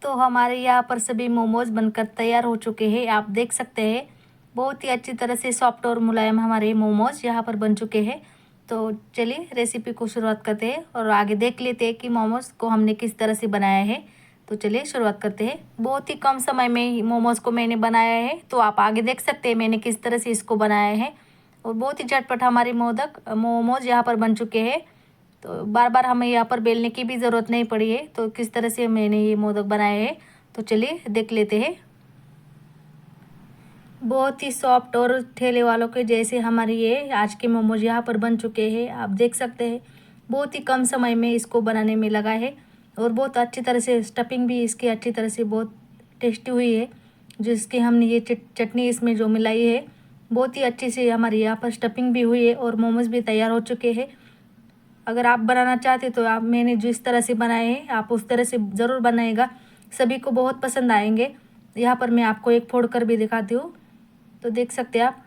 तो हमारे यहाँ पर सभी मोमोज़ बनकर तैयार हो चुके हैं। आप देख सकते हैं बहुत ही अच्छी तरह से सॉफ्ट और मुलायम हमारे मोमोज़ यहाँ पर बन चुके हैं। तो चलिए रेसिपी को शुरुआत करते हैं और आगे देख लेते हैं कि मोमोज़ को हमने किस तरह से बनाया है। तो चलिए शुरुआत करते हैं। बहुत ही कम समय में मोमोज़ को मैंने बनाया है, तो आप आगे देख सकते हैं मैंने किस तरह से इसको बनाया है। और बहुत ही झटपट हमारे मोमोज़ यहाँ पर बन चुके हैं। तो बार बार हमें यहाँ पर बेलने की भी ज़रूरत नहीं पड़ी है। तो किस तरह से मैंने ये मोदक बनाए हैं तो चलिए देख लेते हैं। बहुत ही सॉफ्ट और ठेले वालों के जैसे हमारे ये आज के मोमोज यहाँ पर बन चुके हैं। आप देख सकते हैं बहुत ही कम समय में इसको बनाने में लगा है और बहुत अच्छी तरह से स्टफिंग भी इसकी अच्छी तरह से बहुत टेस्टी हुई है। जिसकी हमने ये चटनी इसमें जो मिलाई है बहुत ही अच्छी से हमारे यहाँ पर स्टफिंग भी हुई है और मोमोज भी तैयार हो चुके हैं। अगर आप बनाना चाहते तो आप मैंने जिस तरह से बनाए हैं आप उस तरह से ज़रूर बनाएगा, सभी को बहुत पसंद आएंगे। यहाँ पर मैं आपको एक फोड़ कर भी दिखाती हूँ। तो देख सकते हैं आप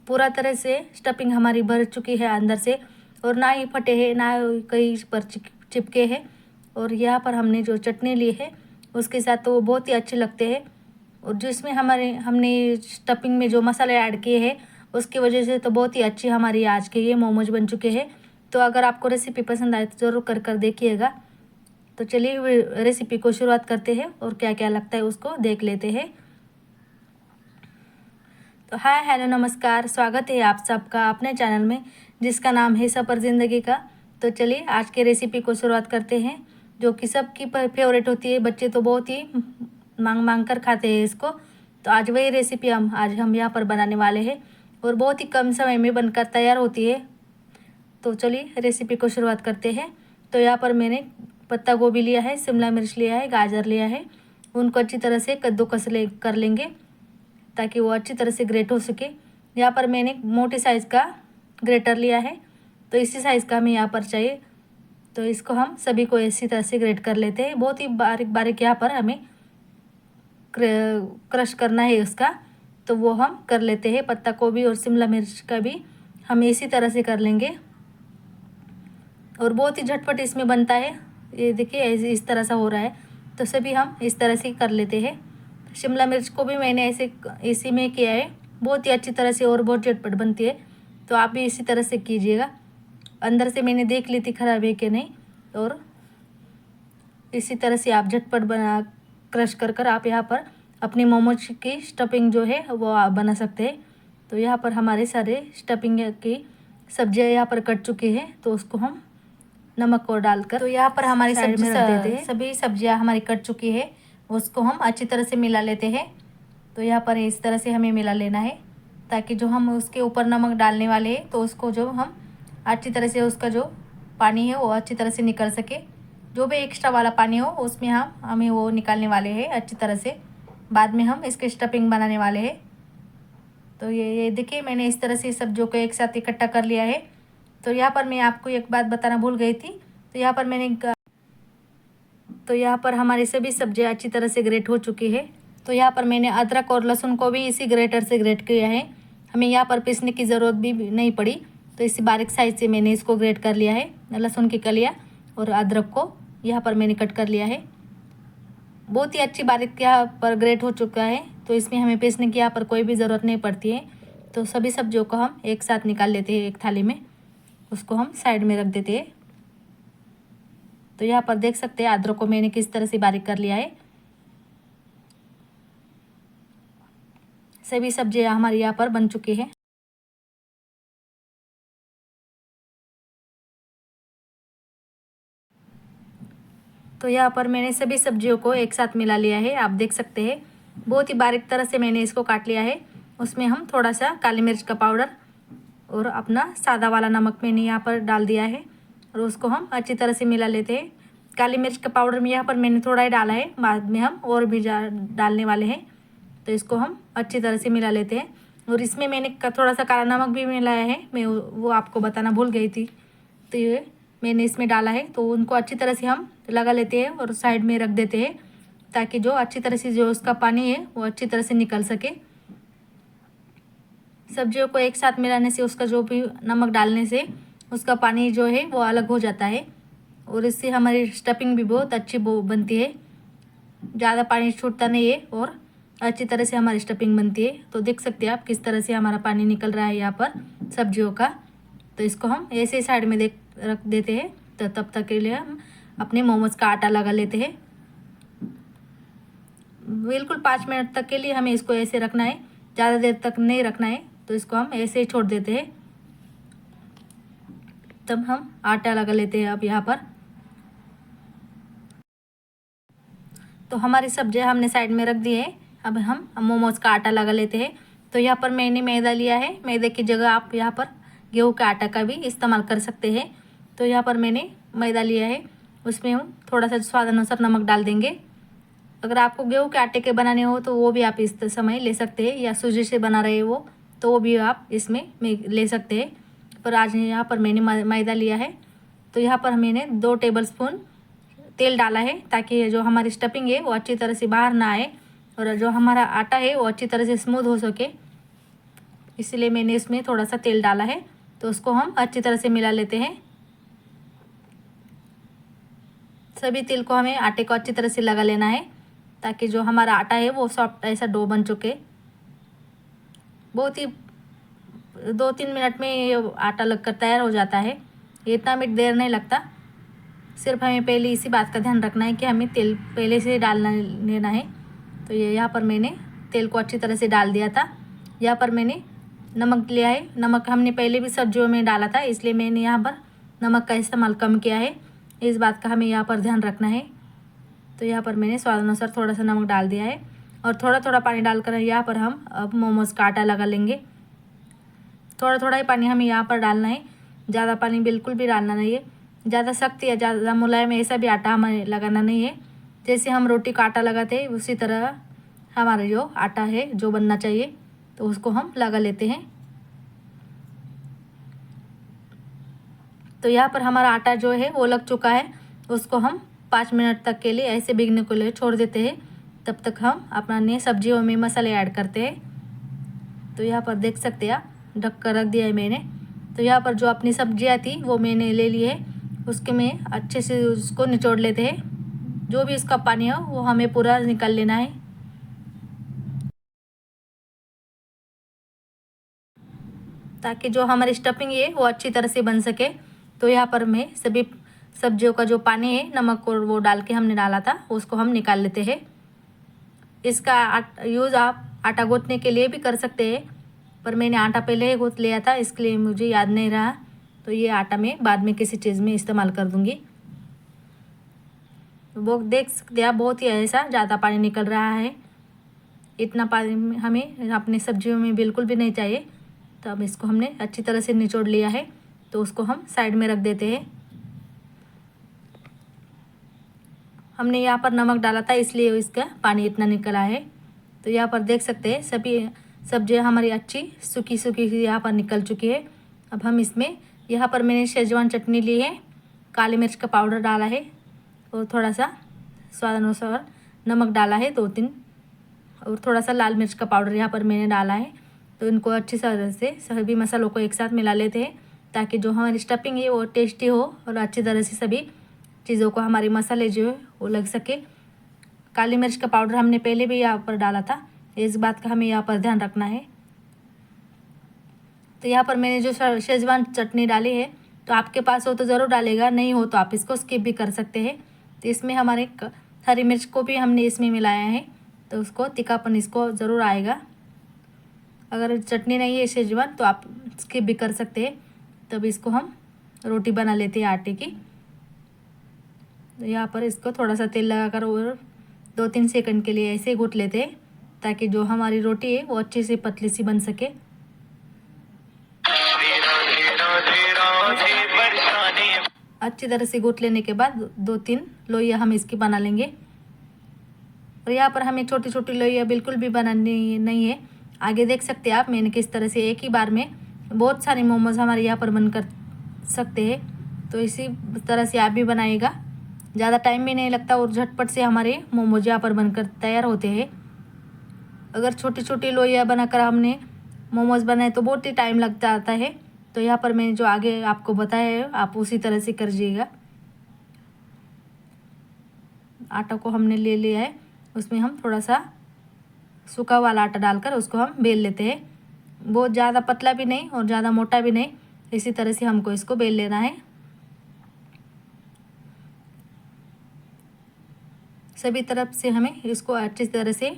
पूरा तरह से स्टफिंग हमारी भर चुकी है अंदर से और ना ही फटे हैं ना कहीं पर चिपके हैं। और यहाँ पर हमने जो चटनी ली है उसके साथ तो वो बहुत ही अच्छे लगते हैं। और जिसमें हमने स्टफिंग में जो मसाले ऐड किए हैं उसकी वजह से तो बहुत ही अच्छी हमारी आज के ये मोमोज बन चुके हैं। तो अगर आपको रेसिपी पसंद आए तो ज़रूर कर देखिएगा। तो चलिए रेसिपी को शुरुआत करते हैं और क्या क्या लगता है उसको देख लेते हैं। तो हाय हेलो नमस्कार, स्वागत है आप सबका अपने चैनल में जिसका नाम है सफ़र ज़िंदगी का। तो चलिए आज के रेसिपी को शुरुआत करते हैं जो कि सबकी फेवरेट होती है। बच्चे तो बहुत ही मांग कर खाते हैं इसको। तो आज वही रेसिपी हम यहाँ पर बनाने वाले हैं और बहुत ही कम समय में बनकर तैयार होती है। तो चलिए रेसिपी को शुरुआत करते हैं। तो यहाँ पर मैंने पत्ता गोभी लिया है, शिमला मिर्च लिया है, गाजर लिया है। उनको अच्छी तरह से कद्दूकस कर लेंगे ताकि वो अच्छी तरह से ग्रेट हो सके। यहाँ पर मैंने मोटे साइज़ का ग्रेटर लिया है, तो इसी साइज़ का हमें यहाँ पर चाहिए। तो इसको हम सभी को इसी तरह से ग्रेट कर लेते हैं। बहुत ही बारीक बारीक यहाँ पर हमें क्रश करना है उसका, तो वो हम कर लेते हैं। पत्ता गोभी और शिमला मिर्च का भी हम इसी तरह से कर लेंगे और बहुत ही झटपट इसमें बनता है। ये देखिए इस तरह सा हो रहा है, तो सभी हम इस तरह से कर लेते हैं। शिमला मिर्च को भी मैंने ऐसे इसी में किया है, बहुत ही अच्छी तरह से और बहुत झटपट बनती है। तो आप भी इसी तरह से कीजिएगा। अंदर से मैंने देख ली थी ख़राब है कि नहीं, और इसी तरह से आप झटपट बना क्रश कर आप यहाँ पर अपनी मोमोज की स्टफिंग जो है वो आप बना सकते हैं। तो यहाँ पर हमारे सारे स्टफिंग की सब्जियाँ यहाँ पर कट चुकी हैं, तो उसको हम नमक को डालकर तो यहाँ पर हमारी सभी सब्जियाँ हमारी कट चुकी है, उसको हम अच्छी तरह से मिला लेते हैं। तो यहाँ पर इस तरह से हमें मिला लेना है ताकि जो हम उसके ऊपर नमक डालने वाले हैं तो उसको जो हम अच्छी तरह से उसका जो पानी है वो अच्छी तरह से निकल सके। जो भी एक्स्ट्रा वाला पानी हो उसमें हमें वो निकालने वाले हैं अच्छी तरह से। बाद में हम इसके स्टफिंग बनाने वाले हैं। तो ये देखिए मैंने इस तरह से सब्जियों को एक साथ इकट्ठा कर लिया है। तो यहाँ पर मैं आपको एक बात बताना भूल गई थी। तो यहाँ पर हमारी सभी सब्जियाँ अच्छी तरह से ग्रेट हो चुकी है। तो यहाँ पर मैंने अदरक और लहसुन को भी इसी ग्रेटर से ग्रेट किया है। हमें यहाँ पर पीसने की ज़रूरत भी नहीं पड़ी, तो इसी बारीक साइज से मैंने इसको ग्रेट कर लिया है। लहसुन की कलियाँ और अदरक को यहाँ पर मैंने कट कर लिया है। बहुत ही अच्छी बारीक यहाँ पर ग्रेट हो चुका है, तो इसमें हमें पीसने की यहाँ पर कोई भी ज़रूरत नहीं पड़ती है। तो सभी सब्जियों को हम एक साथ निकाल लेते हैं एक थाली में, उसको हम साइड में रख देते हैं। तो यहाँ पर देख सकते हैं अदरक को मैंने किस तरह से बारीक कर लिया है। सभी सब्जियाँ हमारी यहाँ पर बन चुकी हैं। तो यहाँ पर मैंने सभी सब्जियों को एक साथ मिला लिया है। आप देख सकते हैं बहुत ही बारीक तरह से मैंने इसको काट लिया है। उसमें हम थोड़ा सा काली मिर्च का पाउडर और अपना सादा वाला नमक मैंने यहाँ पर डाल दिया है और उसको हम अच्छी तरह से मिला लेते हैं। काली मिर्च का पाउडर में यहाँ पर मैंने थोड़ा ही डाला है, बाद में हम और भी डालने वाले हैं। तो इसको हम अच्छी तरह से मिला लेते हैं। और इसमें मैंने थोड़ा सा काला नमक भी मिलाया है, मैं वो आपको बताना भूल गई थी। तो ये मैंने इसमें डाला है, तो उनको अच्छी तरह से हम लगा लेते हैं और साइड में रख देते हैं ताकि जो अच्छी तरह से जो उसका पानी है वो अच्छी तरह से निकल सके। सब्जियों को एक साथ मिलाने से उसका जो भी नमक डालने से उसका पानी जो है वो अलग हो जाता है और इससे हमारी स्टफिंग भी बहुत अच्छी बनती है। ज़्यादा पानी छूटता नहीं है और अच्छी तरह से हमारी स्टफिंग बनती है। तो देख सकते हैं आप किस तरह से हमारा पानी निकल रहा है यहाँ पर सब्जियों का। तो इसको हम ऐसे साइड में रख देते हैं। तो तब तक के लिए हम अपने मोमोज का आटा लगा लेते हैं। बिल्कुल 5 मिनट तक के लिए हमें इसको ऐसे रखना है, ज़्यादा देर तक नहीं रखना है। तो इसको हम ऐसे ही छोड़ देते हैं। तब हम आटा लगा लेते हैं अब यहाँ पर। तो हमारी सब्जियाँ हमने साइड में रख दी है। अब हम मोमोज का आटा लगा लेते हैं। तो यहाँ पर मैंने मैदा लिया है। मैदे की जगह आप यहाँ पर गेहूं का आटा का भी इस्तेमाल कर सकते हैं। तो यहाँ पर मैंने मैदा लिया है, उसमें हम थोड़ा सा स्वाद अनुसार नमक डाल देंगे। अगर आपको गेहूं के आटे के बनाने हो तो वो भी आप इस समय ले सकते हैं, या सूजी से बना रहे हो तो वो भी आप इसमें ले सकते हैं। पर आज यहाँ पर मैंने मैदा लिया है। तो यहाँ पर मैंने 2 टेबलस्पून तेल डाला है, ताकि जो हमारी स्टफिंग है वो अच्छी तरह से बाहर ना आए और जो हमारा आटा है वो अच्छी तरह से स्मूथ हो सके, इसलिए मैंने इसमें थोड़ा सा तेल डाला है। तो उसको हम अच्छी तरह से मिला लेते हैं। सभी तेल को हमें आटे को अच्छी तरह से लगा लेना है, ताकि जो हमारा आटा है वो सॉफ्ट ऐसा डो बन चुके। बहुत ही 2-3 मिनट में ये आटा लगकर तैयार हो जाता है। इतना भी देर नहीं लगता। सिर्फ हमें पहले इसी बात का ध्यान रखना है कि हमें तेल पहले से डालना लेना है। तो ये यहाँ पर मैंने तेल को अच्छी तरह से डाल दिया था। यहाँ पर मैंने नमक लिया है। नमक हमने पहले भी सब्जियों में डाला था, इसलिए मैंने यहाँ पर नमक का इस्तेमाल कम किया है। इस बात का हमें यहाँ पर ध्यान रखना है। तो यहाँ पर मैंने स्वाद अनुसार थोड़ा सा नमक डाल दिया है और थोड़ा थोड़ा पानी डालकर यहाँ पर हम अब मोमोज का आटा लगा लेंगे। थोड़ा थोड़ा ही पानी हमें यहाँ पर डालना है, ज़्यादा पानी बिल्कुल भी डालना नहीं है। ज़्यादा सख्त या ज़्यादा मुलायम ऐसा भी आटा हमें लगाना नहीं है। जैसे हम रोटी का आटा लगाते हैं उसी तरह हमारा जो आटा है जो बनना चाहिए, तो उसको हम लगा लेते हैं। तो यहाँ पर हमारा आटा जो है वो लग चुका है। उसको हम 5 मिनट तक के लिए ऐसे भीगने के लिए छोड़ देते हैं। तब तक हम अपने सब्जियों में मसाले ऐड करते हैं। तो यहाँ पर देख सकते हैं आप, ढक कर रख दिया है मैंने। तो यहाँ पर जो अपनी सब्जियाँ थी वो मैंने ले ली है, उसके में अच्छे से उसको निचोड़ लेते हैं। जो भी उसका पानी हो वो हमें पूरा निकाल लेना है, ताकि जो हमारी स्टफिंग है वो अच्छी तरह से बन सके। तो यहाँ पर मैं सभी सब्जियों का जो पानी है, नमक और वो डाल के हमने डाला था, उसको हम निकाल लेते हैं। इसका यूज़ आप आटा गूँथने के लिए भी कर सकते हैं, पर मैंने आटा पहले ही गूँथ लिया था, इसलिए मुझे याद नहीं रहा। तो ये आटा मैं बाद में किसी चीज़ में इस्तेमाल कर दूँगी। वो देख सकते हैं, बहुत ही ऐसा ज़्यादा पानी निकल रहा है। इतना पानी हमें अपनी सब्जियों में बिल्कुल भी नहीं चाहिए। तो अब इसको हमने अच्छी तरह से निचोड़ लिया है, तो उसको हम साइड में रख देते हैं। हमने यहाँ पर नमक डाला था, इसलिए इसका पानी इतना निकला है। तो यहाँ पर देख सकते हैं सभी सब्जियाँ हमारी अच्छी सूखी सूखी यहाँ पर निकल चुकी है। अब हम इसमें यहाँ पर मैंने शेजवान चटनी ली है, काली मिर्च का पाउडर डाला है और थोड़ा सा स्वाद अनुसार नमक डाला है 2-3, और थोड़ा सा लाल मिर्च का पाउडर यहाँ पर मैंने डाला है। तो इनको अच्छी तरह से सभी मसालों को एक साथ मिला लेते हैं, ताकि जो हमारी स्टफिंग है वो टेस्टी हो और अच्छी तरह से सभी चीज़ों को हमारे मसाले जो है वो लग सके। काली मिर्च का पाउडर हमने पहले भी यहाँ पर डाला था, इस बात का हमें यहाँ पर ध्यान रखना है। तो यहाँ पर मैंने जो शेजवान चटनी डाली है, तो आपके पास हो तो ज़रूर डालेगा, नहीं हो तो आप इसको स्किप भी कर सकते हैं। तो इसमें हमारे हरी मिर्च को भी हमने इसमें मिलाया है, तो उसको तीखापन इसको ज़रूर आएगा। अगर चटनी नहीं है शेजवान तो आप स्किप भी कर सकते हैं। तब इसको हम रोटी बना लेते हैं आटे की। तो यहाँ पर इसको थोड़ा सा तेल लगाकर और 2-3 सेकंड के लिए ऐसे गूँथ लेते हैं, ताकि जो हमारी रोटी है वो अच्छी सी पतली सी बन सके। अच्छी तरह से गूँथ लेने के बाद 2-3 लोइयाँ हम इसकी बना लेंगे। और यहाँ पर हमें छोटी छोटी लोइयाँ बिल्कुल भी बनानी नहीं है। आगे देख सकते हैं आप, मैंने किस तरह से एक ही बार में बहुत सारे मोमोज हमारे यहाँ पर बन कर सकते हैं। तो इसी तरह से आप भी बनाइएगा, ज़्यादा टाइम भी नहीं लगता और झटपट से हमारे मोमोज यहाँ पर बनकर तैयार होते हैं। अगर छोटी छोटी लोइयाँ बनाकर हमने मोमोज बनाए तो बहुत ही टाइम लग जाता है। तो यहाँ पर मैंने जो आगे आपको बताया है आप उसी तरह से करिएगा। आटा को हमने ले लिया है, उसमें हम थोड़ा सा सूखा वाला आटा डालकर उसको हम बेल लेते हैं। बहुत ज़्यादा पतला भी नहीं और ज़्यादा मोटा भी नहीं, इसी तरह से हमको इसको बेल लेना है। सभी तरफ से हमें इसको अच्छी तरह से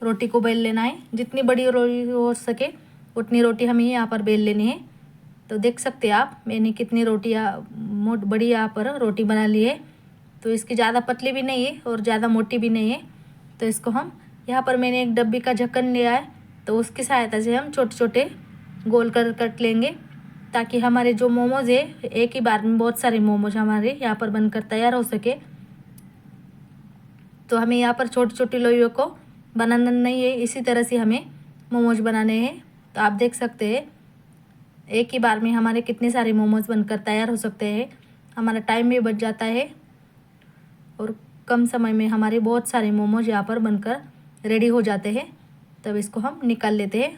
रोटी को बेल लेना है। जितनी बड़ी रोटी हो सके उतनी रोटी हमें यहाँ पर बेल लेनी है। तो देख सकते हैं आप मैंने कितनी रोटियाँ बड़ी यहाँ पर रोटी बना ली है। तो इसकी ज़्यादा पतली भी नहीं है और ज़्यादा मोटी भी नहीं है। तो इसको हम यहाँ पर मैंने एक डब्बी का ढक्कन लिया है, तो उसकी सहायता से हम छोटे छोटे गोल कर कट लेंगे, ताकि हमारे जो मोमोज है एक ही बार में बहुत सारे मोमोज हमारे यहाँ पर बनकर तैयार हो सके। तो हमें यहाँ पर छोटी छोटी लोइयों को बनाना नहीं है, इसी तरह से हमें मोमोज बनाने हैं। तो आप देख सकते हैं एक ही बार में हमारे कितने सारे मोमोज बनकर तैयार हो सकते हैं। हमारा टाइम भी बच जाता है और कम समय में हमारे बहुत सारे मोमोज यहाँ पर बनकर रेडी हो जाते हैं। तब इसको हम निकाल लेते हैं।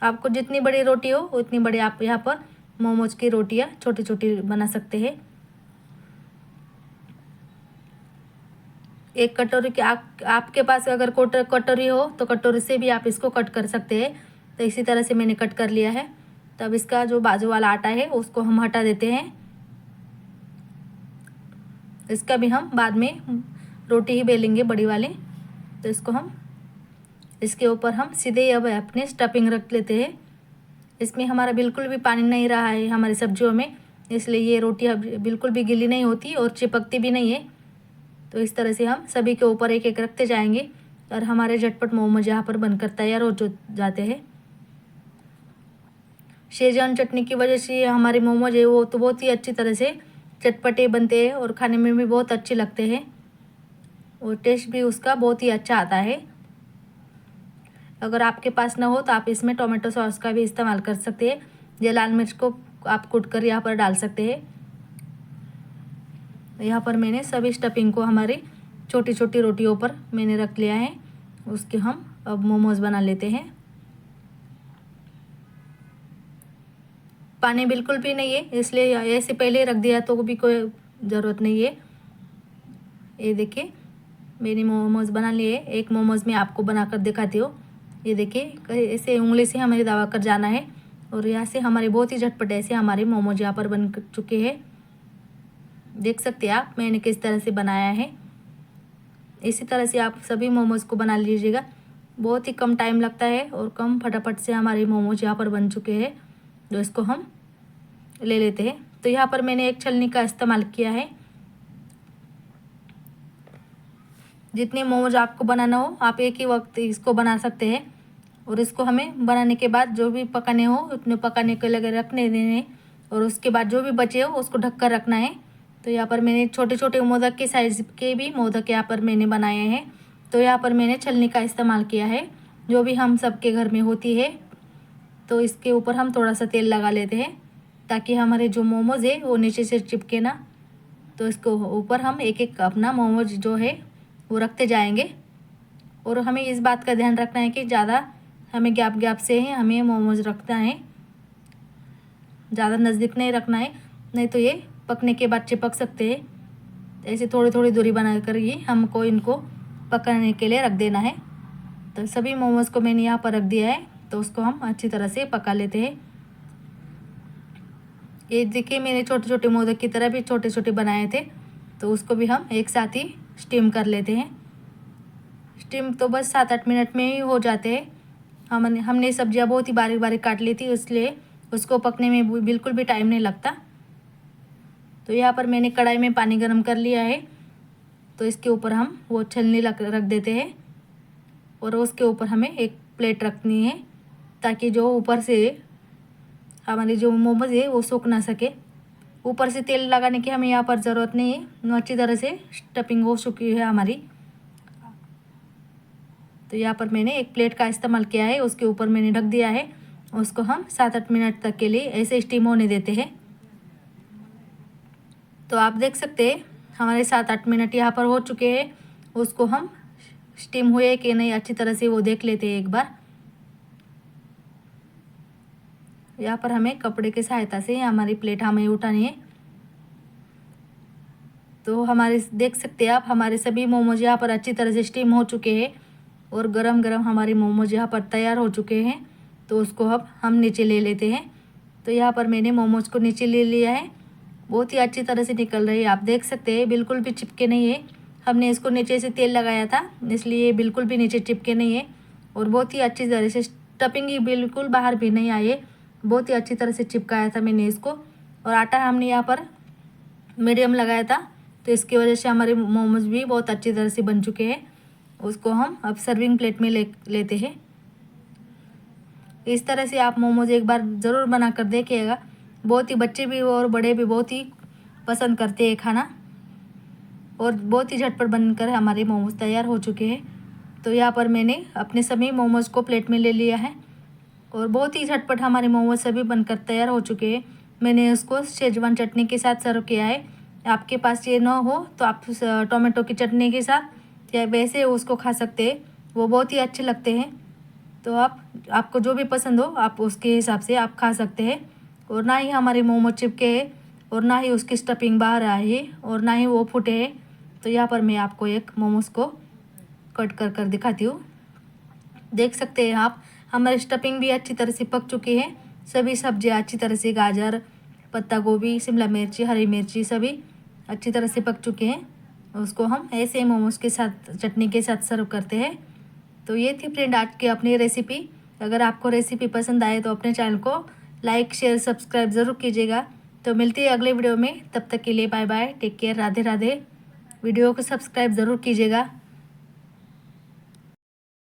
आपको जितनी बड़ी रोटी हो उतनी बड़ी आप यहाँ पर मोमोज की रोटियाँ छोटी छोटी बना सकते हैं। एक कटोरी के आपके पास अगर कटोरी हो तो कटोरी से भी आप इसको कट कर सकते हैं। तो इसी तरह से मैंने कट कर लिया है। तब इसका जो बाजू वाला आटा है उसको हम हटा देते हैं। इसका भी हम बाद में रोटी ही बेलेंगे बड़ी वाली। तो इसको हम इसके ऊपर हम सीधे अब अपने स्टफिंग रख लेते हैं। इसमें हमारा बिल्कुल भी पानी नहीं रहा है हमारी सब्जियों में, इसलिए ये रोटी अब बिल्कुल भी गीली नहीं होती और चिपकती भी नहीं है। तो इस तरह से हम सभी के ऊपर एक एक रखते जाएंगे और हमारे झटपट मोमोज यहाँ पर बनकर तैयार हो जाते हैं। शेजवान चटनी की वजह से हमारे मोमोज है वो तो बहुत ही अच्छी तरह से चटपटे बनते हैं और खाने में भी बहुत अच्छे लगते हैं और टेस्ट भी उसका बहुत ही अच्छा आता है। अगर आपके पास ना हो तो आप इसमें टोमेटो सॉस का भी इस्तेमाल कर सकते हैं, या लाल मिर्च को आप कूट कर यहाँ पर डाल सकते हैं। यहाँ पर मैंने सभी स्टफिंग को हमारी छोटी छोटी रोटियों पर मैंने रख लिया है। उसके हम अब मोमोज बना लेते हैं। पानी बिल्कुल भी नहीं है, इसलिए ऐसे पहले रख दिया तो भी कोई ज़रूरत नहीं है। ये देखिए मैंने मोमोज बना लिए। एक मोमोज में आपको बनाकर दिखाती हूँ। ये देखिए ऐसे उंगली से हमें दबा कर जाना है और यहाँ से हमारे बहुत ही झटपट ऐसे हमारे मोमोज यहाँ पर बन चुके हैं। देख सकते हैं आप मैंने किस तरह से बनाया है। इसी तरह से आप सभी मोमोज को बना लीजिएगा। बहुत ही कम टाइम लगता है और कम फटाफट से हमारे मोमोज यहाँ पर बन चुके हैं। तो इसको हम ले लेते हैं। तो यहाँ पर मैंने एक छलनी का इस्तेमाल किया है। जितने मोमोज आपको बनाना हो आप एक ही वक्त इसको बना सकते हैं और इसको हमें बनाने के बाद जो भी पकाने हो उतने पकाने के लिए रखने देने और उसके बाद जो भी बचे हो उसको ढक कर रखना है। तो यहाँ पर मैंने छोटे छोटे मोदक के साइज़ के भी मोदक यहाँ पर मैंने बनाए हैं। तो यहाँ पर मैंने छलनी का इस्तेमाल किया है जो भी हम सबके घर में होती है। तो इसके ऊपर हम थोड़ा सा तेल लगा लेते हैं ताकि हमारे जो मोमोज है वो नीचे से चिपके ना। तो इसको ऊपर हम एक एक अपना मोमोज जो है वो रखते जाएंगे और हमें इस बात का ध्यान रखना है कि ज़्यादा हमें गैप गैप से ही हमें मोमोज रखना है, ज़्यादा नज़दीक नहीं रखना है, नहीं तो ये पकने के बाद चिपक सकते हैं। ऐसे थोड़ी थोड़ी दूरी बना कर ही हमको इनको पकाने के लिए रख देना है। तो सभी मोमोज को मैंने यहाँ पर रख दिया है। तो उसको हम अच्छी तरह से पका लेते हैं। ये देखिए मैंने छोटे छोटे मोदक की तरह भी छोटे छोटे बनाए थे। तो उसको भी हम एक साथ ही स्टीम कर लेते हैं। स्टीम तो बस 7-8 मिनट में ही हो जाते हैं। हमने सब्जियां बहुत ही बारीक बारीक काट ली थी, इसलिए उसको पकने में बिल्कुल भी टाइम नहीं लगता। तो यहाँ पर मैंने कढ़ाई में पानी गर्म कर लिया है। तो इसके ऊपर हम वो छलनी रख देते हैं और उसके ऊपर हमें एक प्लेट रखनी है ताकि जो ऊपर से हमारी जो मोमोज है वो सूख ना सके। ऊपर से तेल लगाने की हमें यहाँ पर ज़रूरत नहीं है, अच्छी तरह से स्टफिंग हो चुकी है हमारी। तो यहाँ पर मैंने एक प्लेट का इस्तेमाल किया है, उसके ऊपर मैंने ढक दिया है। उसको हम 7-8 मिनट तक के लिए ऐसे स्टीम होने देते हैं। तो आप देख सकते हैं हमारे 7-8 मिनट यहाँ पर हो चुके हैं। उसको हम स्टीम हुए कि नहीं अच्छी तरह से वो देख लेते हैं एक बार। यहाँ पर हमें कपड़े की सहायता से हमारी प्लेट हमें उठानी है। तो हमारे देख सकते हैं आप, हमारे सभी मोमोज यहाँ पर अच्छी तरह से स्टीम हो चुके हैं और गरम गरम हमारे मोमोज यहाँ पर तैयार हो चुके हैं। तो उसको अब हम नीचे ले लेते हैं। तो यहाँ पर मैंने मोमोज को नीचे ले लिया है। बहुत ही अच्छी तरह से निकल रही है, आप देख सकते हैं, बिल्कुल भी चिपके नहीं है। हमने इसको नीचे से तेल लगाया था, इसलिए बिल्कुल भी नीचे चिपके नहीं है। और बहुत ही अच्छी तरह से स्टफिंग ही बिल्कुल बाहर भी नहीं आई है, बहुत ही अच्छी तरह से चिपकाया था मैंने इसको। और आटा हमने यहाँ पर मीडियम लगाया था, तो इसकी वजह से हमारे मोमोज भी बहुत अच्छी तरह से बन चुके हैं। उसको हम अब सर्विंग प्लेट में लेते हैं। इस तरह से आप मोमोज एक बार ज़रूर बना कर देखिएगा। बहुत ही बच्चे भी और बड़े भी बहुत ही पसंद करते हैं खाना। और बहुत ही झटपट बनकर हमारे मोमोज तैयार हो चुके हैं। तो यहाँ पर मैंने अपने सभी मोमोज को प्लेट में ले लिया है और बहुत ही झटपट हमारे मोमोज सभी बनकर तैयार हो चुके हैं। मैंने उसको शेजवान चटनी के साथ सर्व किया है। आपके पास ये ना हो तो आप टोमेटो की चटनी के साथ या वैसे उसको खा सकते हैं, वो बहुत ही अच्छे लगते हैं। तो आपको जो भी पसंद हो आप उसके हिसाब से आप खा सकते हैं। और ना ही हमारे मोमोज चिपके हैं और ना ही उसकी स्टफिंग बाहर आई है और ना ही वो फूटे हैं। तो यहाँ पर मैं आपको एक मोमोज को कट कर दिखाती हूँ। देख सकते हैं आप, हमारी स्टफिंग भी अच्छी तरह से पक चुकी है। सभी सब्जियाँ अच्छी तरह से, गाजर, पत्ता गोभी, शिमला मिर्ची, हरी मिर्ची सभी अच्छी तरह से पक चुके हैं। उसको हम ऐसे मोमोज के साथ चटनी के साथ सर्व करते हैं। तो ये थी फ्रेंड आज की अपनी रेसिपी। अगर आपको रेसिपी पसंद आए तो अपने चैनल को लाइक शेयर सब्सक्राइब ज़रूर कीजिएगा। तो मिलती है अगले वीडियो में, तब तक के लिए bye bye, take care, Radhe Radhe. Video को सब्सक्राइब ज़रूर कीजिएगा।